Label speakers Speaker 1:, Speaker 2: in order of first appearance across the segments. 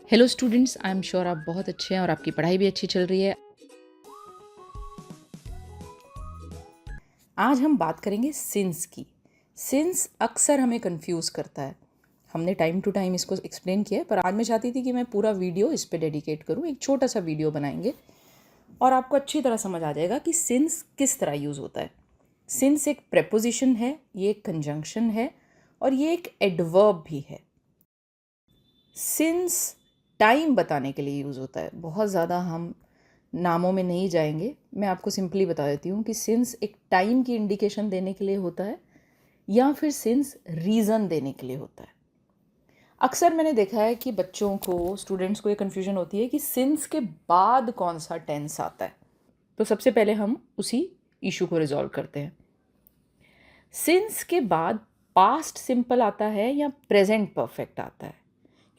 Speaker 1: Hello students, I am sure आप बहुत अच्छे हैं और आपकी पढ़ाई भी अच्छी चल रही है। आज हम बात करेंगे सिंस की। सिंस अक्सर हमें कंफ्यूज करता है। हमने टाइम टू टाइम इसको एक्सप्लेन किया है, पर आज मैं चाहती थी कि मैं पूरा वीडियो इस पे डेडिकेट करूँ। एक छोटा सा वीडियो बनाएंगे और आपको अच्छी तरह समझ आ जाएगा कि सिंस किस तरह यूज़ होता है। सिंस एक प्रेपोजिशन है, ये एक कंजंक्शन है और ये एक एडवर्ब भी है। सिंस टाइम बताने के लिए यूज़ होता है। बहुत ज़्यादा हम नामों में नहीं जाएंगे, मैं आपको सिंपली बता देती हूँ कि सिंस एक टाइम की इंडिकेशन देने के लिए होता है या फिर सिंस रीज़न देने के लिए होता है। अक्सर मैंने देखा है कि बच्चों को, स्टूडेंट्स को ये कन्फ्यूजन होती है कि सिंस के बाद कौन सा टेंस आता है। तो सबसे पहले हम उसी इशू को रिजॉल्व करते हैं। सिंस के बाद पास्ट सिंपल आता है या प्रेजेंट परफेक्ट आता है,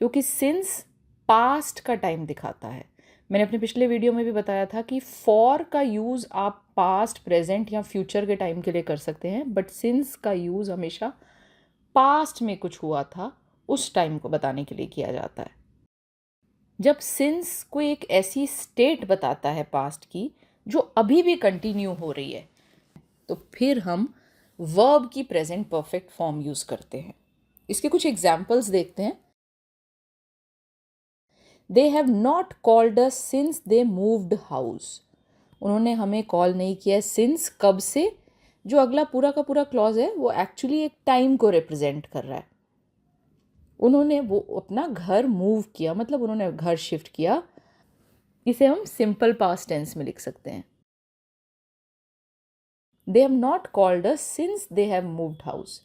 Speaker 1: क्योंकि सिंस पास्ट का टाइम दिखाता है। मैंने अपने पिछले वीडियो में भी बताया था कि फॉर का यूज़ आप पास्ट, प्रेजेंट या फ्यूचर के टाइम के लिए कर सकते हैं, बट सिंस का यूज़ हमेशा पास्ट में कुछ हुआ था उस टाइम को बताने के लिए किया जाता है। जब सिंस कोई एक ऐसी स्टेट बताता है पास्ट की जो अभी भी कंटिन्यू हो रही है, तो फिर हम वर्ब की प्रेजेंट परफेक्ट फॉर्म यूज़ करते हैं। इसके कुछ एग्जाम्पल्स देखते हैं। They have not called us since they moved house. उन्होंने हमें कॉल नहीं किया सिंस कब से। जो अगला पूरा का पूरा क्लॉज है वो एक्चुअली एक टाइम को रिप्रेजेंट कर रहा है। उन्होंने वो अपना घर मूव किया, मतलब उन्होंने घर शिफ्ट किया। इसे हम सिंपल पास्ट टेंस में लिख सकते हैं। They have not called us since they have moved house.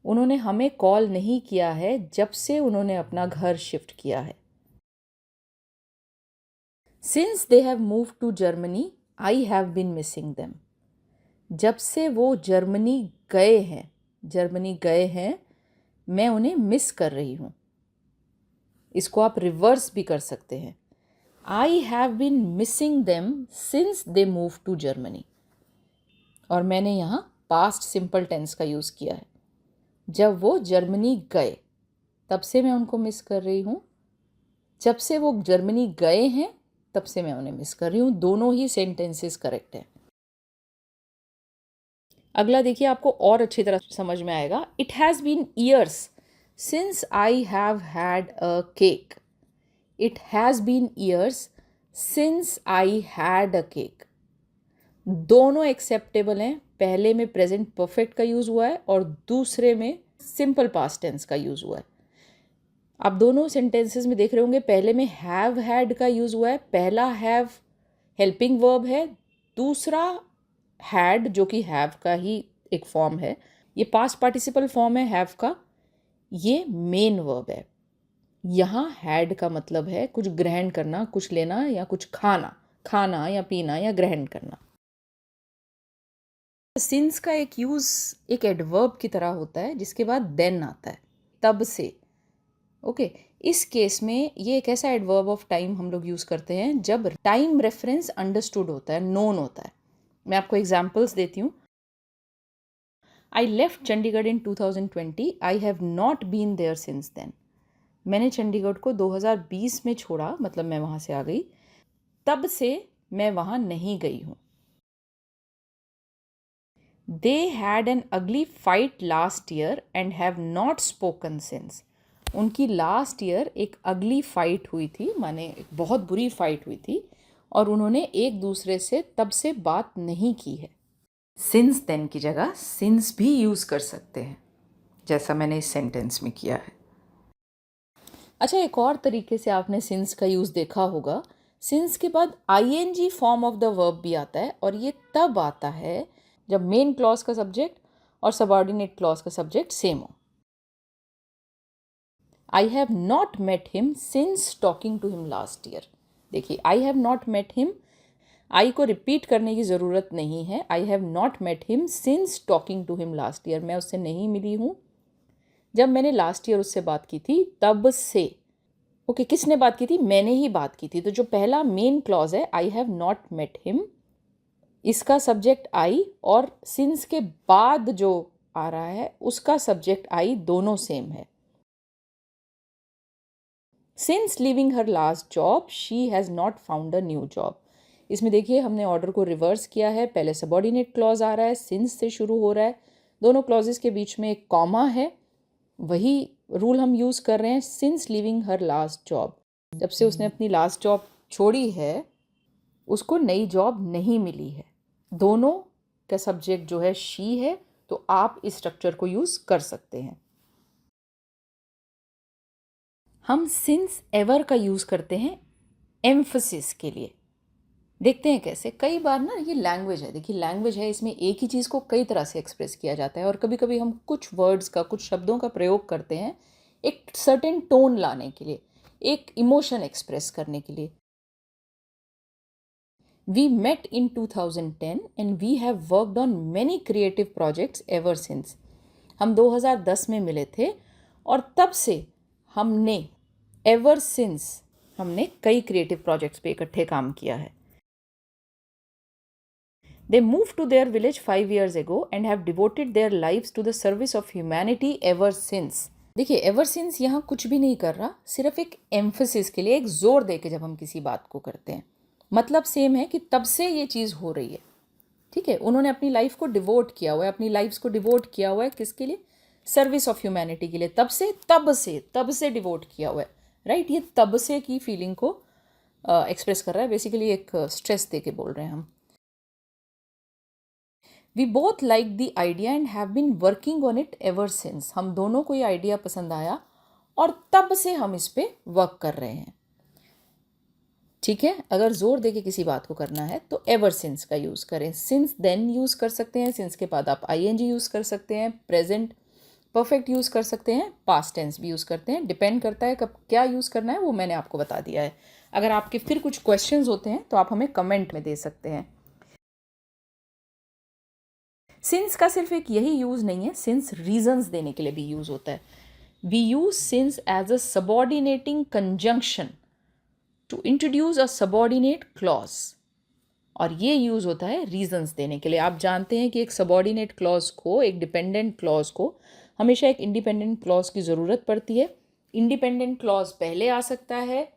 Speaker 1: उन्होंने हमें कॉल नहीं किया है जब से उन्होंने अपना घर शिफ्ट किया है। Since they have move to Germany I have been missing them. जब से वो जर्मनी गए हैं, मैं उन्हें मिस कर रही हूँ। इसको आप रिवर्स भी कर सकते हैं। I have been missing them since they move to Germany. और मैंने यहाँ पास्ट सिंपल टेंस का यूज़ किया है। जब वो जर्मनी गए तब से मैं उनको मिस कर रही हूँ। जब से वो जर्मनी गए हैं तब से मैं उन्हें मिस कर रही हूँ। दोनों ही सेंटेंसेस करेक्ट हैं। अगला देखिए, आपको और अच्छी तरह समझ में आएगा। It has been years since I have had a cake. It has been years since I had a cake. दोनों एक्सेप्टेबल हैं। पहले में प्रेजेंट परफेक्ट का यूज़ हुआ है और दूसरे में सिंपल पास्ट टेंस का यूज़ हुआ है। आप दोनों सेंटेंसेस में देख रहे होंगे, पहले में हैव हैड का यूज़ हुआ है। पहला हैव हेल्पिंग वर्ब है, दूसरा हैड जो कि हैव का ही एक फॉर्म है। ये पास्ट पार्टिसिपल फॉर्म है हैव का, ये मेन वर्ब है। यहाँ हैड का मतलब है कुछ ग्रहण करना, कुछ लेना या कुछ खाना, खाना या पीना या ग्रहण करना। सिंस का एक यूज़ एक एडवर्ब की तरह होता है जिसके बाद देन आता है, तब से। ओके, इस केस में ये एक ऐसा एडवर्ब ऑफ टाइम हम लोग यूज़ करते हैं जब टाइम रेफरेंस अंडरस्टूड होता है, नोन होता है। मैं आपको एग्जांपल्स देती हूँ। I left Chandigarh in 2020, I have not been there since then. मैंने चंडीगढ़ को 2020 में छोड़ा, मतलब मैं वहाँ से आ गई, तब से मैं वहाँ नहीं गई हूँ। दे हैड एन अगली fight last year and have not spoken since. उनकी लास्ट ईयर एक अगली फाइट हुई थी, माने एक बहुत बुरी फाइट हुई थी, और उन्होंने एक दूसरे से तब से बात नहीं की है। सिंस देन की जगह सिंस भी यूज़ कर सकते हैं, जैसा मैंने इस सेंटेंस में किया है। अच्छा, एक और तरीके से आपने सिंस का यूज़ देखा होगा। सिंस के बाद ING form of the verb भी आता है, और ये तब आता है जब मेन क्लॉज का सब्जेक्ट और सबऑर्डिनेट क्लॉज का सब्जेक्ट सेम हो। I have not met him since talking to him last year. देखिए, I have not met him, I को रिपीट करने की ज़रूरत नहीं है। I have not met him since talking to him last year. मैं उससे नहीं मिली हूँ जब मैंने लास्ट ईयर उससे बात की थी, तब से। ओके, किसने बात की थी? मैंने ही बात की थी। तो जो पहला मेन क्लॉज है, I have not met him, इसका सब्जेक्ट आई, और सिंस के बाद जो आ रहा है उसका सब्जेक्ट आई, दोनों सेम है। Since living her last job she has not found a new job. इसमें देखिए हमने ऑर्डर को रिवर्स किया है, पहले सबॉर्डिनेट क्लॉज आ रहा है, सिंस से शुरू हो रहा है, दोनों क्लॉजेस के बीच में एक कॉमा है, वही रूल हम यूज़ कर रहे हैं। Since living her last job, जब से उसने अपनी लास्ट जॉब छोड़ी है उसको नई जॉब नहीं मिली है। दोनों का सब्जेक्ट जो है शी है, तो आप इस स्ट्रक्चर को यूज़ कर सकते हैं। हम सिंस एवर का यूज़ करते हैं एम्फसिस के लिए। देखते हैं कैसे। कई बार ना ये लैंग्वेज है, देखिए लैंग्वेज है, इसमें एक ही चीज़ को कई तरह से एक्सप्रेस किया जाता है और कभी कभी हम कुछ वर्ड्स का, कुछ शब्दों का प्रयोग करते हैं एक सर्टेन टोन लाने के लिए, एक इमोशन एक्सप्रेस करने के लिए। We met in 2010 and we have worked on many creative projects ever since. हम 2010 में मिले थे और तब से हमने ever since हमने कई creative projects पे इकट्ठे काम किया है। They moved to their village 5 years ago and have devoted their lives to the service of humanity ever since. देखिए ever since यहाँ कुछ भी नहीं कर रहा, सिर्फ एक emphasis के लिए, एक जोर दे के जब हम किसी बात को करते हैं, मतलब सेम है कि तब से ये चीज़ हो रही है। ठीक है, उन्होंने अपनी लाइफ को डिवोट किया हुआ है, अपनी लाइफ्स को डिवोट किया हुआ है किसके लिए? सर्विस ऑफ ह्यूमैनिटी के लिए। तब से डिवोट किया हुआ है, राइट। ये तब से की फीलिंग को एक्सप्रेस कर रहा है, बेसिकली एक स्ट्रेस दे के बोल रहे हैं हम। We both like the idea and have been working on it ever since. हम दोनों को ये आइडिया पसंद आया और तब से हम इस पर वर्क कर रहे हैं। ठीक है, अगर जोर देके किसी बात को करना है तो एवर सिंस का यूज़ करें। सिंस देन यूज़ कर सकते हैं, सिंस के बाद आप आईएनजी यूज़ कर सकते हैं, प्रेजेंट परफेक्ट यूज़ कर सकते हैं, पास्ट टेंस भी यूज़ करते हैं। डिपेंड करता है कब क्या यूज़ करना है, वो मैंने आपको बता दिया है। अगर आपके फिर कुछ क्वेश्चंस होते हैं तो आप हमें कमेंट में दे सकते हैं। सिंस का सिर्फ एक यही यूज़ नहीं है, सिंस रीजंस देने के लिए भी यूज़ होता है। We use since as a subordinating conjunction to introduce a subordinate clause, और ये यूज़ होता है रीजंस देने के लिए। आप जानते हैं कि एक सबॉर्डिनेट क्लॉज को, एक डिपेंडेंट क्लॉज को हमेशा एक इंडिपेंडेंट क्लॉज की ज़रूरत पड़ती है। इंडिपेंडेंट क्लॉज पहले आ सकता है,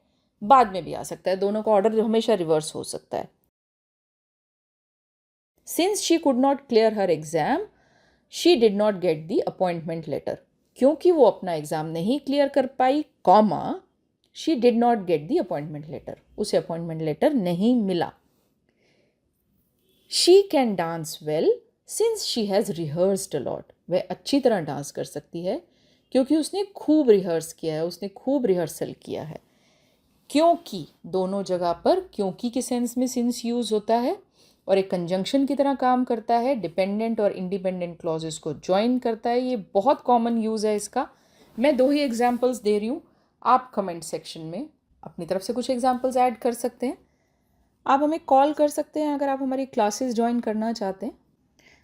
Speaker 1: बाद में भी आ सकता है, दोनों का ऑर्डर हमेशा रिवर्स हो सकता है। Since she could not clear her exam she did not get the appointment letter. क्योंकि वो अपना एग्ज़ाम नहीं क्लियर कर पाई, comma, she did not get the appointment letter, उसे अपॉइंटमेंट लेटर नहीं मिला। She can dance well since she has rehearsed a lot. वह अच्छी तरह डांस कर सकती है क्योंकि उसने खूब रिहर्स किया है, उसने खूब रिहर्सल किया है। क्योंकि दोनों जगह पर क्योंकि के सेंस में सिंस यूज़ होता है और एक कंजंक्शन की तरह काम करता है, डिपेंडेंट और इंडिपेंडेंट क्लॉजेस को ज्वाइन करता है। ये बहुत कॉमन यूज़ है इसका। मैं 2 ही एग्जाम्पल्स दे रही हूँ, आप कमेंट सेक्शन में अपनी तरफ से कुछ एग्जाम्पल्स ऐड कर सकते हैं। आप हमें कॉल कर सकते हैं अगर आप हमारी क्लासेस ज्वाइन करना चाहते हैं।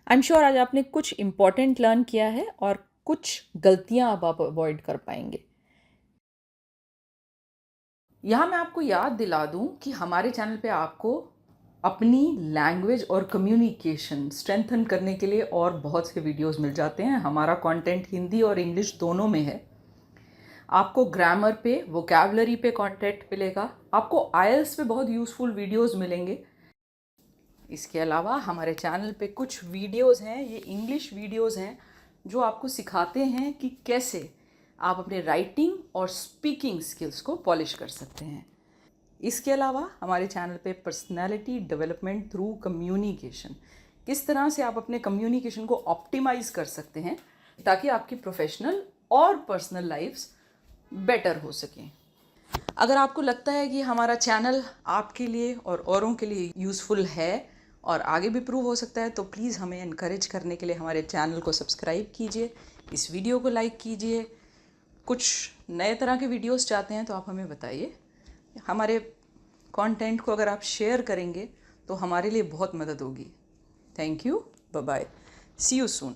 Speaker 1: आई एम श्योर आज आपने कुछ इम्पॉर्टेंट लर्न किया है और कुछ गलतियाँ अब आप अवॉइड कर पाएंगे। यहाँ मैं आपको याद दिला दूँ कि हमारे चैनल पे आपको अपनी लैंग्वेज और कम्युनिकेशन स्ट्रेंथन करने के लिए और बहुत से वीडियोस मिल जाते हैं। हमारा कंटेंट हिंदी और इंग्लिश दोनों में है। आपको ग्रामर पे, वोकैबुलरी पे कंटेंट मिलेगा, आपको आईएलटीएस पे बहुत यूज़फुल वीडियोस मिलेंगे। इसके अलावा हमारे चैनल पे कुछ वीडियोस हैं, ये इंग्लिश वीडियोस हैं जो आपको सिखाते हैं कि कैसे आप अपने राइटिंग और स्पीकिंग स्किल्स को पॉलिश कर सकते हैं। इसके अलावा हमारे चैनल पे पर्सनालिटी डेवलपमेंट थ्रू कम्युनिकेशन, किस तरह से आप अपने कम्युनिकेशन को ऑप्टिमाइज़ कर सकते हैं ताकि आपकी प्रोफेशनल और पर्सनल लाइफ्स बेटर हो सकें। अगर आपको लगता है कि हमारा चैनल आपके लिए और औरों के लिए यूज़फुल है और आगे भी प्रूव हो सकता है, तो प्लीज़ हमें इनकरेज करने के लिए हमारे चैनल को सब्सक्राइब कीजिए, इस वीडियो को लाइक कीजिए। कुछ नए तरह के वीडियोस चाहते हैं तो आप हमें बताइए। हमारे कंटेंट को अगर आप शेयर करेंगे तो हमारे लिए बहुत मदद होगी। Thank you, bye bye, see you soon.